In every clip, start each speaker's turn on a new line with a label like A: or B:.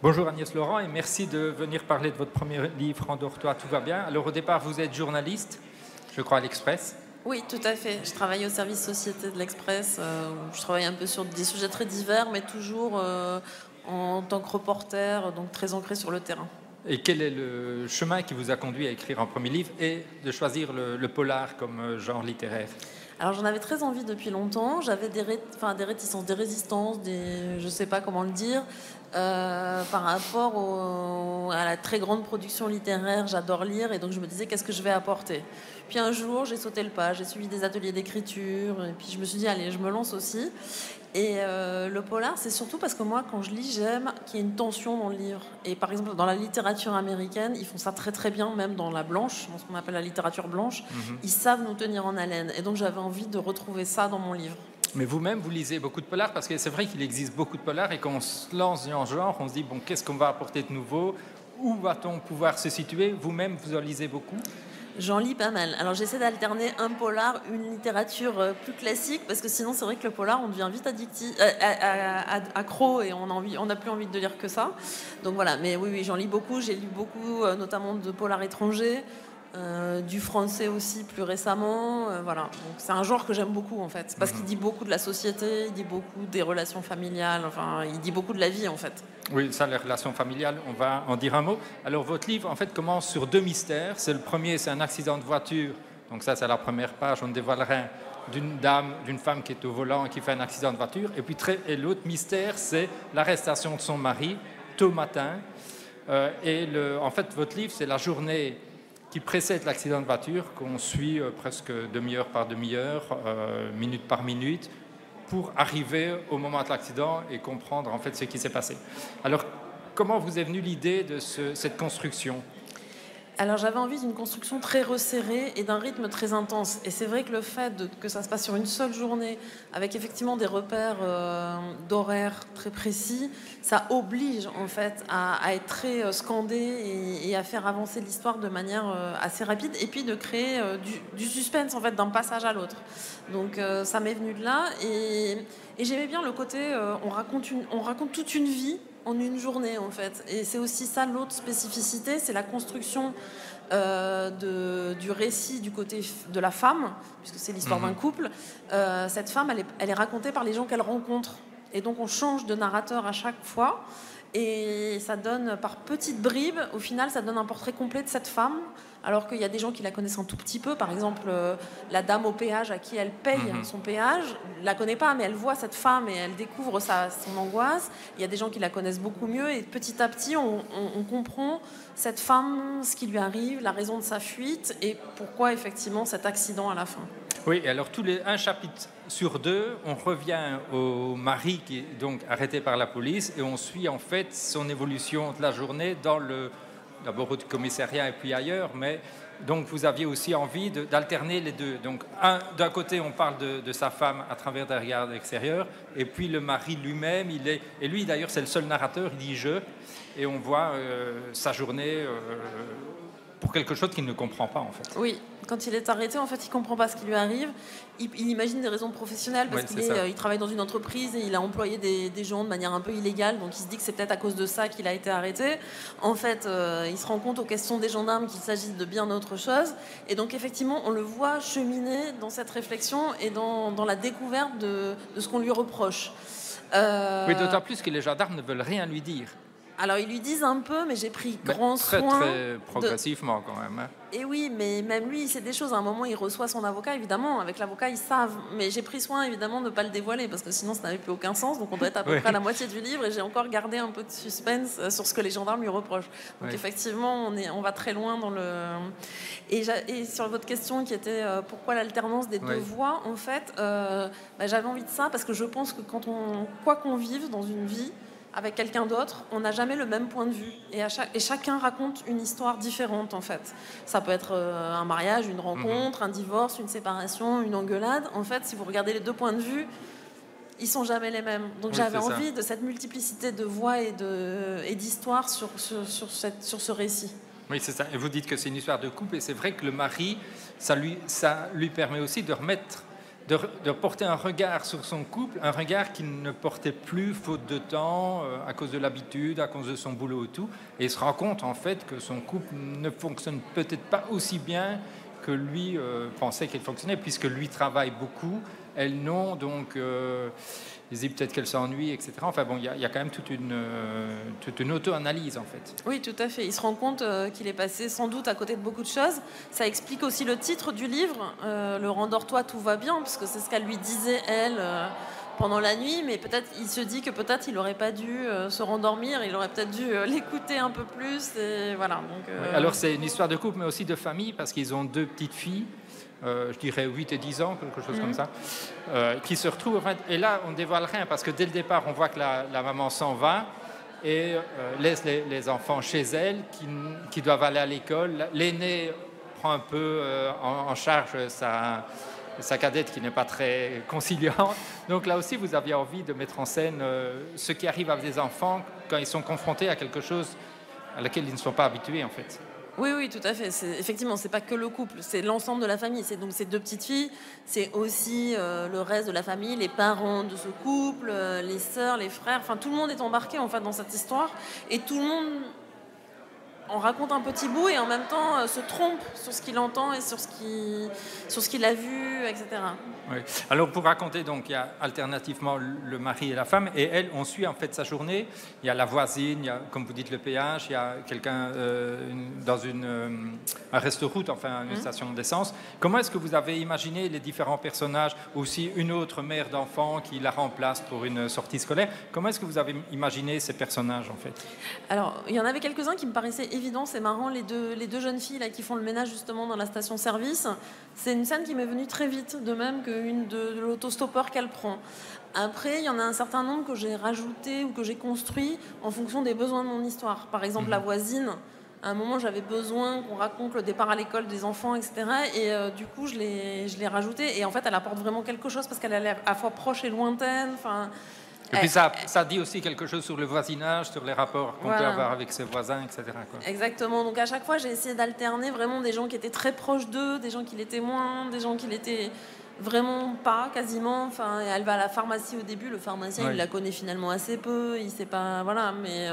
A: Bonjour Agnès Laurent et merci de venir parler de votre premier livre Endors-toi, tout va bien. Alors au départ, vous êtes journaliste, je crois à l'Express.
B: Oui, tout à fait. Je travaille au service société de l'Express, où je travaille un peu sur des sujets très divers, mais toujours en tant que reporter, donc très ancré sur le terrain.
A: Et quel est le chemin qui vous a conduit à écrire un premier livre et de choisir le polar comme genre littéraire?
B: Alors j'en avais très envie depuis longtemps. J'avais des réticences, des résistances, je ne sais pas comment le dire, par rapport à la très grande production littéraire. J'adore lire et donc je me disais qu'est-ce que je vais apporter. Puis un jour j'ai sauté le pas, j'ai suivi des ateliers d'écriture et puis je me suis dit allez je me lance aussi. Et le polar, c'est surtout parce que moi, quand je lis, j'aime qu'il y ait une tension dans le livre. Et par exemple, dans la littérature américaine, ils font ça très très bien, même dans la blanche, dans ce qu'on appelle la littérature blanche. Ils savent nous tenir en haleine. Et donc, j'avais envie de retrouver ça dans mon livre.
A: Mais vous-même, vous lisez beaucoup de polars parce que c'est vrai qu'il existe beaucoup de polars et quand on se lance dans ce genre, on se dit bon, qu'est-ce qu'on va apporter de nouveau? Où va-t-on pouvoir se situer? Vous-même, vous en lisez beaucoup?
B: J'en lis pas mal. Alors j'essaie d'alterner un polar, une littérature plus classique, parce que sinon c'est vrai que le polar, on devient vite accro et on n'a plus envie de lire que ça. Donc voilà, mais oui, j'en lis beaucoup. J'ai lu beaucoup, notamment de polars étrangers, du français aussi plus récemment. Voilà, donc c'est un genre que j'aime beaucoup en fait, parce qu'il dit beaucoup de la société, il dit beaucoup des relations familiales, enfin il dit beaucoup de la vie en fait.
A: Oui, ça, les relations familiales, on va en dire un mot. Alors, votre livre, en fait, commence sur deux mystères. C'est le premier, c'est un accident de voiture. Donc ça, c'est la première page, on ne dévoile rien, d'une femme qui est au volant et qui fait un accident de voiture. Et puis, l'autre mystère, c'est l'arrestation de son mari, tôt matin. En fait, votre livre, c'est la journée qui précède l'accident de voiture, qu'on suit presque demi-heure par demi-heure, minute par minute, pour arriver au moment de l'accident et comprendre en fait ce qui s'est passé. Alors, comment vous est venue l'idée de cette construction?
B: Alors j'avais envie d'une construction très resserrée et d'un rythme très intense. Et c'est vrai que le fait que ça se passe sur une seule journée, avec effectivement des repères d'horaire très précis, ça oblige en fait à être très scandé et à faire avancer l'histoire de manière assez rapide et puis de créer du suspense en fait d'un passage à l'autre. Donc ça m'est venu de là et j'aimais bien le côté on raconte toute une vie en une journée en fait. Et c'est aussi ça l'autre spécificité, c'est la construction du récit du côté de la femme, puisque c'est l'histoire d'un couple. Cette femme, elle est racontée par les gens qu'elle rencontre. Et donc on change de narrateur à chaque fois. Et ça donne par petites bribes, au final, ça donne un portrait complet de cette femme, alors qu'il y a des gens qui la connaissent un tout petit peu. Par exemple, la dame au péage à qui elle paye son péage, ne la connaît pas, mais elle voit cette femme et elle découvre son angoisse. Il y a des gens qui la connaissent beaucoup mieux et petit à petit, on comprend cette femme, ce qui lui arrive, la raison de sa fuite et pourquoi effectivement cet accident à la fin.
A: Oui, et alors un chapitre sur deux, on revient au mari qui est donc arrêté par la police et on suit en fait son évolution de la journée d'abord au commissariat et puis ailleurs, mais donc vous aviez aussi envie d'alterner les deux. Donc d'un côté on parle de sa femme à travers des regards extérieurs et puis le mari lui-même, et lui d'ailleurs c'est le seul narrateur, il dit je, et on voit sa journée pour quelque chose qu'il ne comprend pas en fait.
B: Oui, quand il est arrêté, en fait, il comprend pas ce qui lui arrive. Il imagine des raisons professionnelles parce qu'il travaille dans une entreprise et il a employé des gens de manière un peu illégale. Donc il se dit que c'est peut-être à cause de ça qu'il a été arrêté. En fait, il se rend compte aux questions des gendarmes qu'il s'agit de bien autre chose. Et donc effectivement, on le voit cheminer dans cette réflexion et dans la découverte de ce qu'on lui reproche.
A: Oui, d'autant plus que les gendarmes ne veulent rien lui dire.
B: Alors ils lui disent un peu, mais j'ai pris grand soin.
A: Très progressivement quand même. Hein.
B: Et oui, mais même lui, c'est des choses. À un moment, il reçoit son avocat, évidemment. Avec l'avocat, ils savent. Mais j'ai pris soin, évidemment, de ne pas le dévoiler, parce que sinon, ça n'avait plus aucun sens. Donc on doit être à peu près à la moitié du livre, et j'ai encore gardé un peu de suspense sur ce que les gendarmes lui reprochent. Donc effectivement, on va très loin dans le... Et sur votre question qui était pourquoi l'alternance des deux voix, en fait, j'avais envie de ça, parce que je pense que quoi qu'on vive dans une vie, avec quelqu'un d'autre, on n'a jamais le même point de vue. Et chacun raconte une histoire différente, en fait. Ça peut être un mariage, une rencontre, un divorce, une séparation, une engueulade. En fait, si vous regardez les deux points de vue, ils sont jamais les mêmes. Donc j'avais envie de cette multiplicité de voix et d'histoires sur ce récit.
A: Oui, c'est ça. Et vous dites que c'est une histoire de couple, et c'est vrai que le mari, ça lui permet aussi de remettre de porter un regard sur son couple, un regard qu'il ne portait plus faute de temps, à cause de l'habitude, à cause de son boulot et tout. Et il se rend compte en fait que son couple ne fonctionne peut-être pas aussi bien que lui pensait qu'il fonctionnait, puisque lui travaille beaucoup, elle non, donc il se dit peut-être qu'elle s'ennuie, etc. Enfin bon, il y a quand même toute une auto-analyse en fait.
B: Oui, tout à fait. Il se rend compte qu'il est passé sans doute à côté de beaucoup de choses. Ça explique aussi le titre du livre, Le rendors-toi, tout va bien, parce que c'est ce qu'elle lui disait, elle, pendant la nuit, mais peut-être il se dit que peut-être il n'aurait pas dû se rendormir, il aurait peut-être dû l'écouter un peu plus, et voilà. Donc,
A: Oui, alors c'est une histoire de couple, mais aussi de famille, parce qu'ils ont 2 petites filles, je dirais 8 et 10 ans, quelque chose comme ça, qui se retrouvent, en fait, et là on ne dévoile rien, parce que dès le départ on voit que la maman s'en va, et laisse les enfants chez elle, qui doivent aller à l'école. L'aîné prend un peu en charge sa cadette qui n'est pas très conciliante. Donc là aussi, vous aviez envie de mettre en scène ce qui arrive à des enfants quand ils sont confrontés à quelque chose à laquelle ils ne sont pas habitués, en fait.
B: oui, oui, tout à fait. Effectivement, c'est pas que le couple, c'est l'ensemble de la famille. C'est donc ces 2 petites filles, c'est aussi le reste de la famille, les parents de ce couple, les sœurs, les frères. Enfin, tout le monde est embarqué en fait dans cette histoire, et tout le monde en raconte un petit bout et en même temps se trompe sur ce qu'il entend et sur ce qu'il a vu, etc.
A: Oui. Alors pour raconter, donc, il y a alternativement le mari et la femme, et elle, on suit en fait sa journée. Il y a la voisine, il y a, comme vous dites, le péage, il y a quelqu'un dans un resto-route, enfin une station d'essence. Comment est-ce que vous avez imaginé les différents personnages, aussi une autre mère d'enfant qui la remplace pour une sortie scolaire? Comment est-ce que vous avez imaginé ces personnages en fait?
B: Alors, il y en avait quelques-uns qui me paraissaient évidents, c'est marrant, les deux jeunes filles là, qui font le ménage justement dans la station-service. C'est une scène qui m'est venue très vite, de même qu'une de l'autostoppeur qu'elle prend. Après, il y en a un certain nombre que j'ai rajouté ou que j'ai construit en fonction des besoins de mon histoire. Par exemple, la voisine, à un moment, j'avais besoin qu'on raconte le départ à l'école des enfants, etc. Et du coup, je l'ai rajouté. Et en fait, elle apporte vraiment quelque chose parce qu'elle a l'air à la fois proche et lointaine. Enfin,
A: et puis ça dit aussi quelque chose sur le voisinage, sur les rapports qu'on peut avoir avec ses voisins, etc. quoi.
B: Exactement. Donc à chaque fois, j'ai essayé d'alterner vraiment des gens qui étaient très proches d'eux, des gens qui l'étaient moins, des gens qui l'étaient vraiment pas, quasiment. Enfin, elle va à la pharmacie au début. Le pharmacien, il la connaît finalement assez peu. Il sait pas, voilà. Mais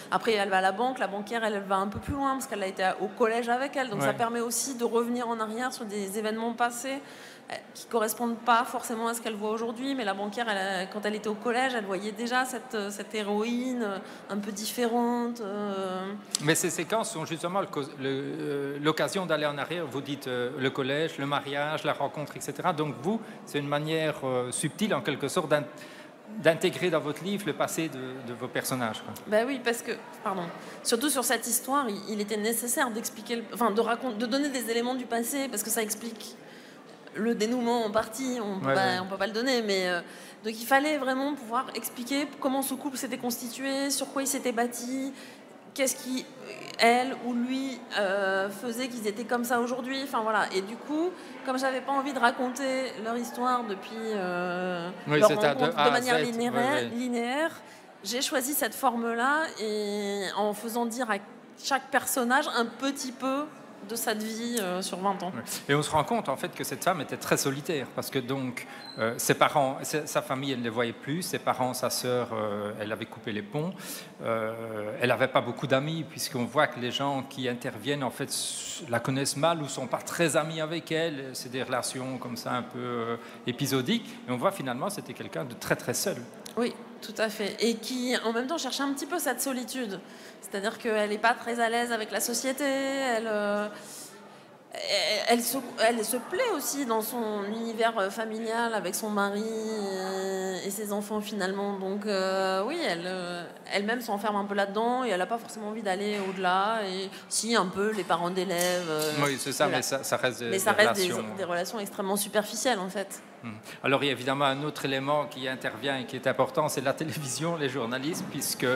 B: après, elle va à la banque. La banquière, elle va un peu plus loin parce qu'elle a été au collège avec elle. Donc ça permet aussi de revenir en arrière sur des événements passés qui correspondent pas forcément à ce qu'elle voit aujourd'hui, mais la banquière, quand elle était au collège, elle voyait déjà cette héroïne un peu différente.
A: Mais ces séquences sont justement l'occasion d'aller en arrière. Vous dites le collège, le mariage, la rencontre, etc. Donc vous, c'est une manière subtile en quelque sorte d'intégrer dans votre livre le passé de vos personnages. Quoi.
B: Ben oui, parce que, surtout sur cette histoire, il était nécessaire d'expliquer, de donner des éléments du passé, parce que ça explique le dénouement en partie, on peut pas le donner, mais donc il fallait vraiment pouvoir expliquer comment ce couple s'était constitué, sur quoi il s'était bâti, qu'est-ce qui, elle ou lui, faisait qu'ils étaient comme ça aujourd'hui, enfin voilà. Et du coup, comme j'avais pas envie de raconter leur histoire depuis leur rencontre de manière linéaire, j'ai choisi cette forme-là, et en faisant dire à chaque personnage un petit peu de cette vie sur 20 ans.
A: Et on se rend compte en fait que cette femme était très solitaire parce que donc ses parents, sa famille, elle ne les voyait plus, ses parents, sa sœur, elle avait coupé les ponts, elle n'avait pas beaucoup d'amis puisqu'on voit que les gens qui interviennent en fait la connaissent mal ou sont pas très amis avec elle, c'est des relations comme ça un peu épisodiques, et on voit finalement c'était quelqu'un de très très seul.
B: Oui, tout à fait. Et qui, en même temps, cherchait un petit peu cette solitude. C'est-à-dire qu'elle n'est pas très à l'aise avec la société. Elle se plaît aussi dans son univers familial avec son mari et ses enfants, finalement. Donc, oui, elle-même s'enferme un peu là-dedans et elle n'a pas forcément envie d'aller au-delà. Et si, un peu, les parents d'élèves.
A: Oui, c'est ça, mais ça reste
B: des relations extrêmement superficielles, en fait.
A: Alors il y a évidemment un autre élément qui intervient et qui est important, c'est la télévision, les journalistes, puisque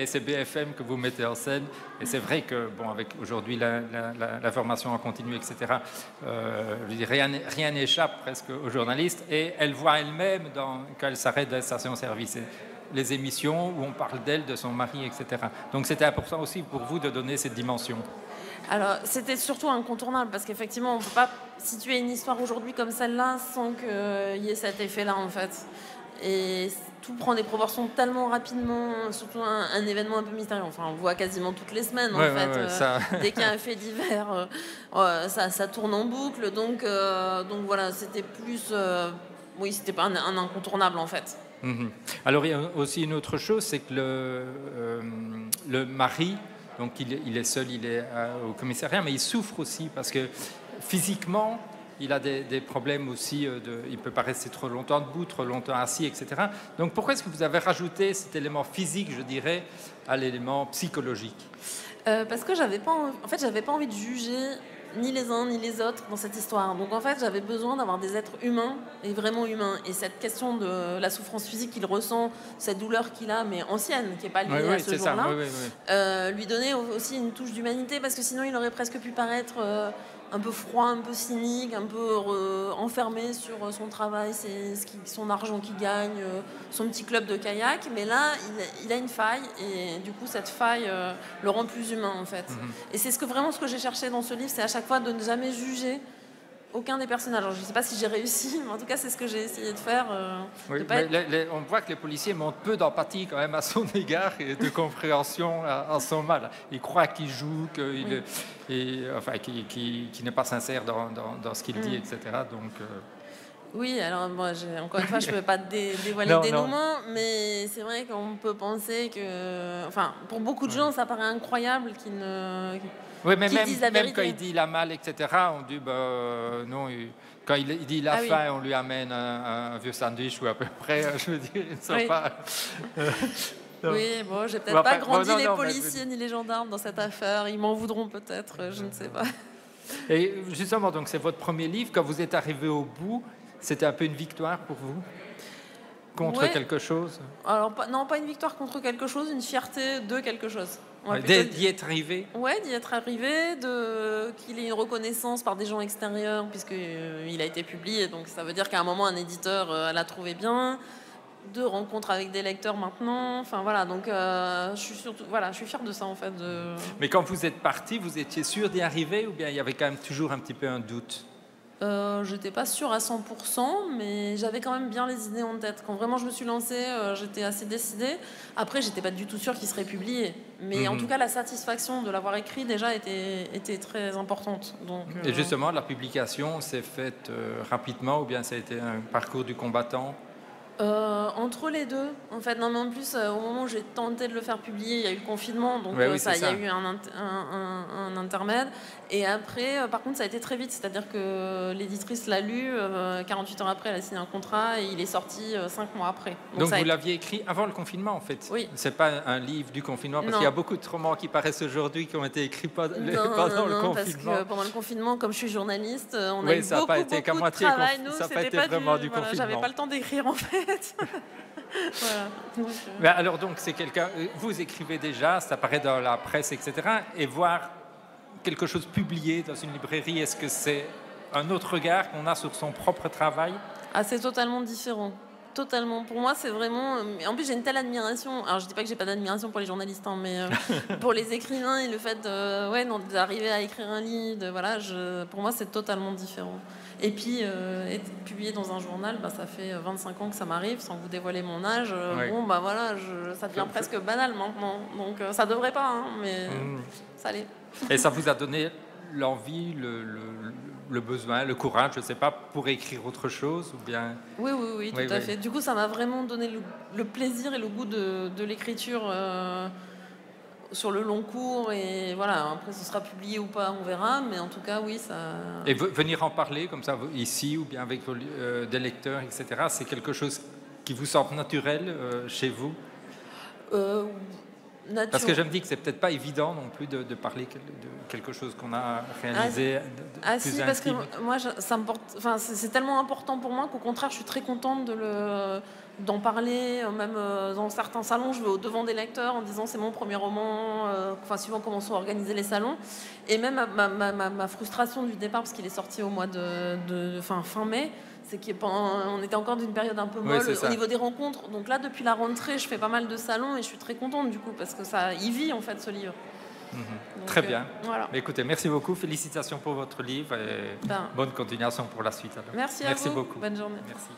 A: c'est BFM que vous mettez en scène, et c'est vrai que bon, avec aujourd'hui l'information en continu, etc., rien n'échappe presque aux journalistes, et elle voit elle-même quand elle s'arrête de la station-service les émissions où on parle d'elle, de son mari, etc. Donc c'était important aussi pour vous de donner cette dimension.
B: Alors, c'était surtout incontournable parce qu'effectivement, on ne peut pas situer une histoire aujourd'hui comme celle-là sans qu'il y ait cet effet-là, en fait. Et tout prend des proportions tellement rapidement, surtout un événement un peu mystérieux. Enfin, on le voit quasiment toutes les semaines, en
A: Ouais,
B: fait.
A: ouais, ouais, ça.
B: Dès qu'il y a un fait divers, ça tourne en boucle. Donc voilà, c'était plus... oui, c'était pas un incontournable, en fait.
A: Mhm. Alors, il y a aussi une autre chose, c'est que le mari, donc il est seul, il est au commissariat, mais il souffre aussi parce que physiquement, il a des problèmes aussi, il ne peut pas rester trop longtemps debout, trop longtemps assis, etc. Donc, pourquoi est-ce que vous avez rajouté cet élément physique, je dirais, à l'élément psychologique?
B: Parce que j'avais pas envie de juger ni les uns ni les autres dans cette histoire. Donc en fait, j'avais besoin d'avoir des êtres humains et vraiment humains. Et cette question de la souffrance physique qu'il ressent, cette douleur qu'il a, mais ancienne, qui n'est pas liée à ce jour-là, lui donner aussi une touche d'humanité, parce que sinon il aurait presque pu paraître un peu froid, un peu cynique, un peu enfermé sur son travail, son argent qu'il gagne, son petit club de kayak. Mais là, il a une faille, et du coup, cette faille le rend plus humain, en fait. Et c'est vraiment ce que j'ai cherché dans ce livre, c'est à chaque fois de ne jamais juger aucun des personnages. Alors, je ne sais pas si j'ai réussi, mais en tout cas, c'est ce que j'ai essayé de faire.
A: On voit que les policiers montrent peu d'empathie quand même à son égard et de compréhension à son mal. Ils croient qu'il joue, qu'il n'est pas sincère dans ce qu'il dit, etc. Donc,
B: oui, alors moi, encore une fois, je ne peux pas dévoiler le dénouement, mais c'est vrai qu'on peut penser que... Enfin, pour beaucoup de gens, ça paraît incroyable qu'ils ne...
A: Oui, mais même quand il dit il a mal, etc., on dit non. Quand il dit il a faim, on lui amène un vieux sandwich ou à peu près. Je veux dire, ils ne sont pas.
B: Oui, bon, j'ai peut-être pas grandi les policiers ni les gendarmes dans cette affaire. Ils m'en voudront peut-être, je ne sais pas.
A: Et justement, donc c'est votre premier livre. Quand vous êtes arrivé au bout, c'était un peu une victoire pour vous? Contre quelque chose?
B: Alors, non, pas une victoire contre quelque chose, une fierté de quelque chose.
A: D'y être arrivé?
B: Oui, d'y être arrivé, qu'il ait une reconnaissance par des gens extérieurs, puisqu'il a été publié. Donc ça veut dire qu'à un moment, un éditeur l'a trouvé bien. De rencontres avec des lecteurs maintenant. Enfin voilà, donc je suis fière de ça, en fait.
A: Mais quand vous êtes parti, vous étiez sûr d'y arriver, ou bien il y avait quand même toujours un petit peu un doute?
B: J'étais pas sûre à 100%, mais j'avais quand même bien les idées en tête. Quand vraiment je me suis lancée, j'étais assez décidée. Après, j'étais pas du tout sûre qu'il serait publié. Mais en tout cas, la satisfaction de l'avoir écrit déjà était très importante. Donc,
A: Et justement, la publication s'est faite rapidement, ou bien ça a été un parcours du combattant?
B: Entre les deux, en fait. Non, mais en plus, au moment où j'ai tenté de le faire publier, il y a eu le confinement, donc il y a eu un intermède. Et après, par contre, ça a été très vite, c'est-à-dire que l'éditrice l'a lu, 48 heures après, elle a signé un contrat, et il est sorti 5 mois après.
A: Donc vous l'aviez écrit avant le confinement, en fait?
B: Oui.
A: C'est pas un livre du confinement, parce qu'il y a beaucoup de romans qui paraissent aujourd'hui qui ont été écrits pendant le confinement.
B: Parce que pendant le confinement, comme je suis journaliste, on a eu
A: ça
B: beaucoup de travail. Nous,
A: ça n'a pas été vraiment du confinement.
B: J'avais pas le temps d'écrire, en fait. Voilà.
A: Mais alors donc c'est quelqu'un, vous écrivez déjà, ça paraît dans la presse, etc. Et voir quelque chose publié dans une librairie, est-ce que c'est un autre regard qu'on a sur son propre travail?
B: C'est totalement différent. Totalement. Pour moi, c'est vraiment... En plus, j'ai une telle admiration. Alors, je dis pas que j'ai pas d'admiration pour les journalistes, hein, mais pour les écrivains et le fait d'arriver à écrire un livre, pour moi, c'est totalement différent. Et puis, être publié dans un journal, ça fait 25 ans que ça m'arrive, sans vous dévoiler mon âge. Ça devient presque banal maintenant. Donc, ça devrait pas, hein, mais ça l'est.
A: Et ça vous a donné l'envie, le besoin, le courage, je ne sais pas, pour écrire autre chose ou bien...
B: Oui, tout à fait. Du coup, ça m'a vraiment donné le plaisir et le goût de l'écriture sur le long cours. Et voilà, après, ce sera publié ou pas, on verra. Mais en tout cas, oui, ça...
A: Et venir en parler comme ça, ici, ou bien avec des lecteurs, etc., c'est quelque chose qui vous semble naturel chez vous? Parce que je me dis que c'est peut-être pas évident non plus de parler de quelque chose qu'on a réalisé.
B: Si, parce que moi, c'est tellement important pour moi qu'au contraire, je suis très contente d'en parler. Même dans certains salons, je vais au devant des lecteurs en disant c'est mon premier roman, suivant comment sont organisés les salons. Et même ma frustration du départ, parce qu'il est sorti au mois de fin mai, c'est qu'on était encore d'une période un peu molle au niveau des rencontres. Donc là, depuis la rentrée, je fais pas mal de salons et je suis très contente du coup, parce que il vit en fait ce livre. Donc,
A: très bien.
B: Voilà.
A: Mais écoutez, merci beaucoup. Félicitations pour votre livre et bonne continuation pour la suite. Alors.
B: Merci à vous.
A: Beaucoup.
B: Bonne journée.
A: Merci.